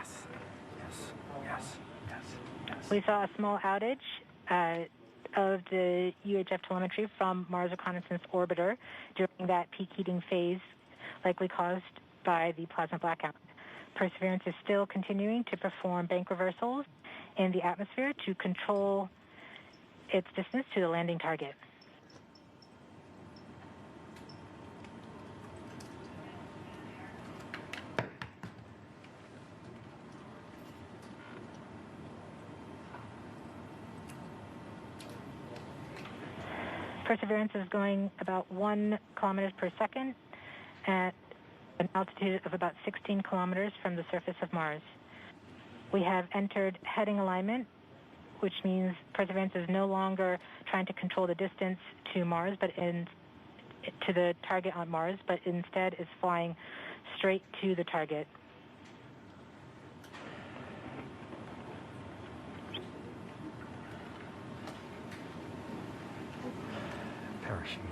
Yes. Yes. Yes. Yes. Yes. We saw a small outage of the UHF telemetry from Mars Reconnaissance Orbiter during that peak heating phase, likely caused by the plasma blackout. Perseverance is still continuing to perform bank reversals in the atmosphere to control its distance to the landing target. Perseverance is going about 1 kilometers per second at an altitude of about 16 kilometers from the surface of Mars. We have entered heading alignment, which means Perseverance is no longer trying to control the distance to Mars, to the target on Mars, but instead is flying straight to the target. Parachute.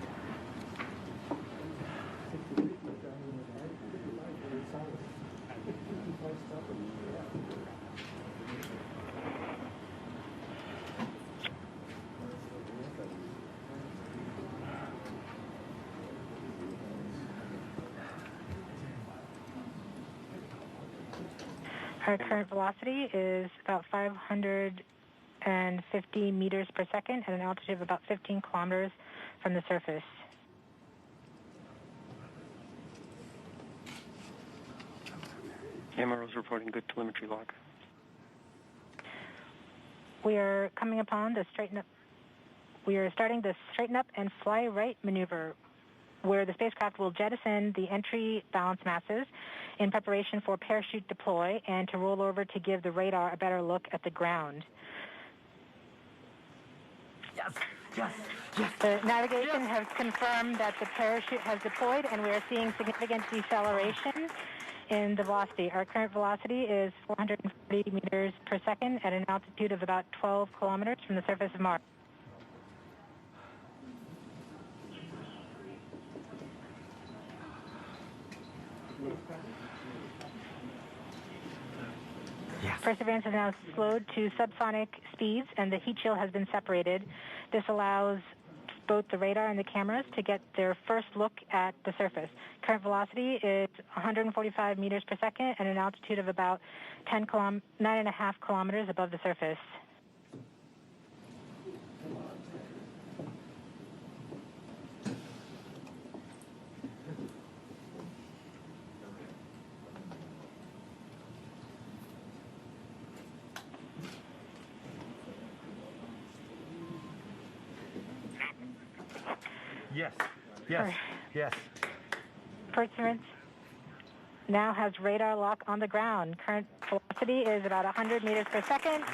Our current velocity is about 550 meters per second at an altitude of about 15 kilometers from the surface. MRO's reporting good telemetry log. We are coming upon the straighten up. We are starting the straighten up and fly right maneuver, where the spacecraft will jettison the entry balance masses in preparation for parachute deploy and to roll over to give the radar a better look at the ground. Yes. Yes. Yes. The navigation has confirmed that the parachute has deployed, and we are seeing significant deceleration in the velocity. Our current velocity is 440 meters per second at an altitude of about 12 kilometers from the surface of Mars. Yes. Perseverance has now slowed to subsonic speeds, and the heat shield has been separated. This allows both the radar and the cameras to get their first look at the surface. Current velocity is 145 meters per second at an altitude of about 9.5 kilometers above the surface. Yes. Yes. Yes. Perseverance now has radar lock on the ground. Current velocity is about 100 meters per second,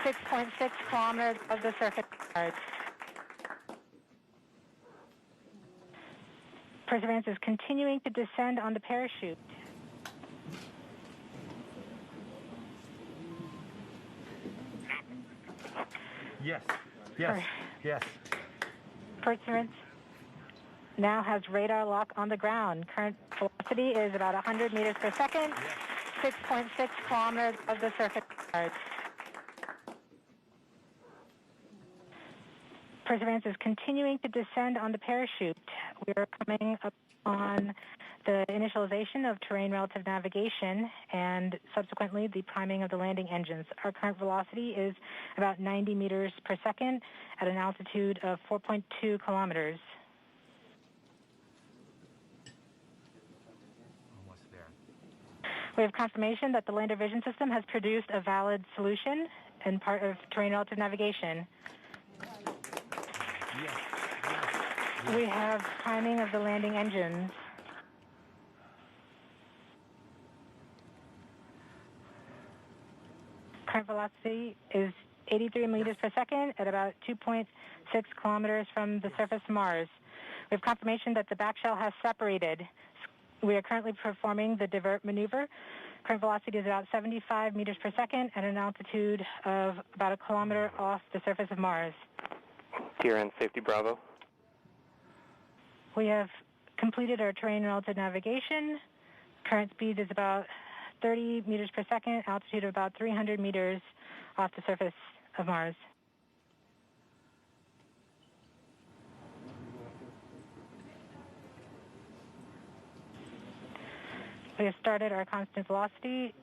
6.6 kilometers above the surface of Mars. Perseverance is continuing to descend on the parachute. Yes. Yes. Yes. Perseverance now has radar lock on the ground. Current velocity is about 100 meters per second, 6.6 kilometers above the surface of Mars. Perseverance is continuing to descend on the parachute. We are coming up on the initialization of terrain relative navigation and subsequently the priming of the landing engines. Our current velocity is about 90 meters per second at an altitude of 4.2 kilometers. Almost there. We have confirmation that the lander vision system has produced a valid solution and part of terrain relative navigation. Yes. We have priming of the landing engines. Current velocity is 83 meters per second at about 2.6 kilometers from the surface of Mars. We have confirmation that the back shell has separated. We are currently performing the divert maneuver. Current velocity is about 75 meters per second at an altitude of about a kilometer off the surface of Mars. TRN Safety Bravo. We have completed our terrain relative navigation. Current speed is about 30 meters per second, altitude of about 300 meters off the surface of Mars. We have started our constant velocity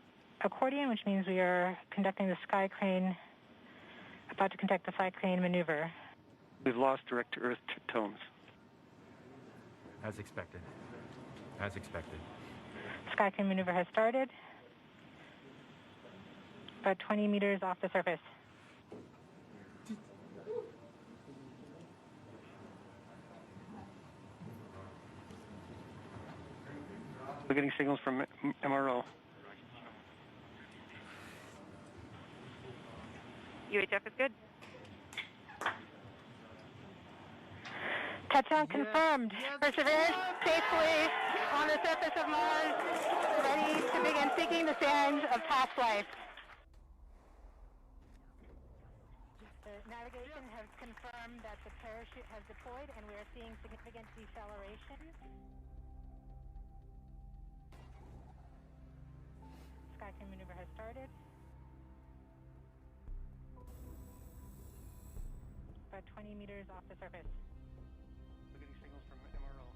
accordion, which means we are conducting the sky crane, about to conduct the sky crane maneuver. We've lost direct to Earth tones. As expected. As expected. Sky crane maneuver has started. About 20 meters off the surface. We're getting signals from MRO. UHF is good. Touchdown confirmed. Perseverance safely on the surface of Mars, ready to begin seeking the sands of past life. The navigation has confirmed that the parachute has deployed and we are seeing significant deceleration. Sky crane maneuver has started. About 20 meters off the surface. We're getting signals from MRO.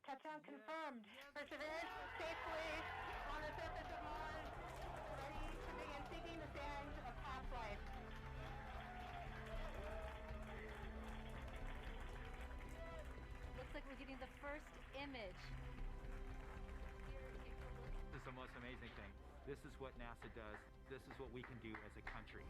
Touchdown confirmed. Perseverance safely on the surface of Mars, ready to begin seeking the sands of past life. Looks like we're getting the first image. This is the most amazing thing. This is what NASA does. This is what we can do as a country.